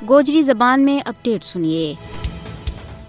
گوجری زبان میں اپڈیٹ سنیے۔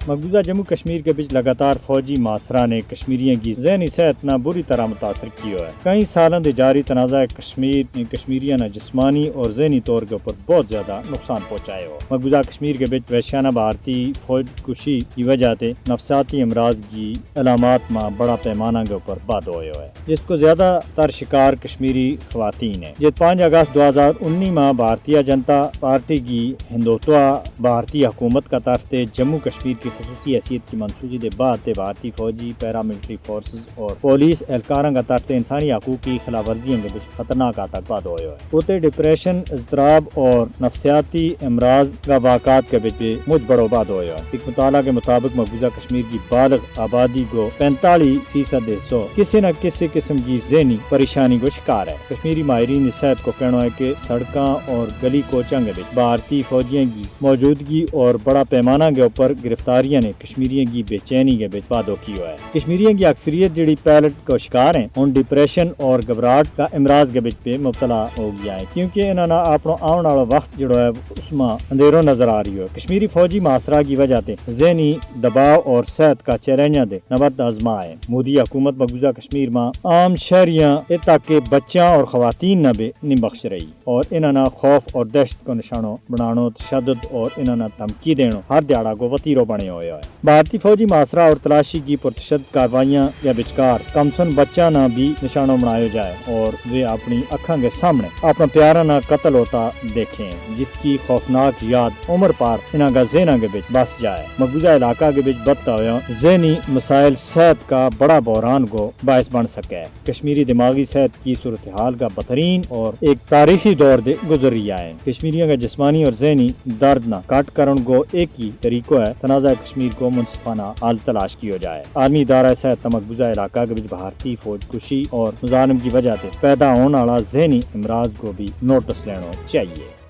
مقبوضہ جموں کشمیر کے بیچ لگاتار فوجی معاصرہ نے کشمیریوں کی ذہنی صحت نہ بری طرح متاثر کی ہے۔ کئی سالوں سے جاری تنازع کشمیر نے کشمیریوں نے جسمانی اور ذہنی طور کے اوپر بہت زیادہ نقصان پہنچائے ہو۔ مقبوضہ کشمیر کے بیچ وحشیانہ بھارتی فوج کشی کی وجہ سے نفسیاتی امراض کی علامات میں بڑا پیمانہ کے اوپر باد ہوئے ہے، جس کو زیادہ تر شکار کشمیری خواتین ہیں۔ یہ 5 اگست 2019 میں بھارتیہ جنتا پارٹی کی ہندوتوا بھارتی حکومت کا طرف سے جموں کشمیر کی خصوصی حیثیت کی منسوخی کے بعد بھارتی فوجی پیراملٹری فورسز اور پولیس اہلکاروں کا طرف سے انسانی حقوق کی خلاف ورزیوں کے بیچ خطرناک آتنکواد ہوئے ہیں۔ ہوتے ڈپریشن، اضطراب اور نفسیاتی امراض کا واقعات کے بیچ مجھ بڑو باد ہوئے ہیں۔ ایک مطالعہ کے مطابق مقبوضہ کشمیر کی بالغ آبادی کو 45% حصہ کسی نہ کسی قسم کی ذہنی پریشانی کو شکار ہے۔ کشمیری ماہرین صحت کو کہنا ہے کہ سڑکاں اور گلی کوچوں کے بیچ بھارتی فوجیوں کی موجودگی اور بڑا پیمانہ کے اوپر گرفتاریاں نے کشمیریوں کی بے چینی کے بیچ پادو کی ہے۔ کشمیریوں کی اکثریت جڑی پیلٹ کو شکار ہیں ان ڈپریشن اور گھبراہٹ کا امراض کے بیچ پہ مبتلا ہو گیا ہے، کیونکہ انہوں نے اپنا آنے والا وقت جڑا ہے اس میں اندھیروں نظر آ رہی ہے۔ کشمیری فوجی معاصرہ کی وجہ سے ذہنی دباؤ اور صحت کا چیلنج دے نبت آزما ہے۔ مودی حکومت مقبوضہ کشمیر میں عام شہریاں تک کے بچیاں اور خواتین نہ بھی نہیں بخش رہی اور انہوں نے خوف اور دہشت کو نشانوں بنانا، تشدد اور انہوں نے دھمکی دینا ہر دیہڑا کو وتیرو بنے ہوئے ہیں۔ بھارتی فوجی معاصرہ اور تلاشی کی پرتشدد کاروائیاں یا بچکار کمسن بچہ نہ بھی نشانوں بنایا جائے اور وہ اپنی اکھاں کے سامنے اپنا پیارا نہ قتل ہوتا دیکھیں، جس کی خوفناک یاد عمر پار انہاں کا ذہنوں کے بیچ بس جائے۔ مقبوضہ علاقہ کے بیچ بدتا ہوا ذہنی مسائل صحت کا بڑا بحران کو باعث بن سکے۔ کشمیری دماغی صحت کی صورتحال کا بدترین اور ایک تاریخی دور دے گزر رہا ہے۔ کشمیریوں کا جسمانی اور ذہنی درد نہ کاٹ کرن کو ایک ہی طریقہ ہے، تنازع کشمیر کو منصفانہ حل تلاش کیا جائے۔ عالمی ادارہ صحت مقبوضہ علاقہ کے بیچ بھارتی فوج کشی اور مظالم کی وجہ سے پیدا ہونے والا ذہنی امراض کو بھی نوٹس لینا چاہیے۔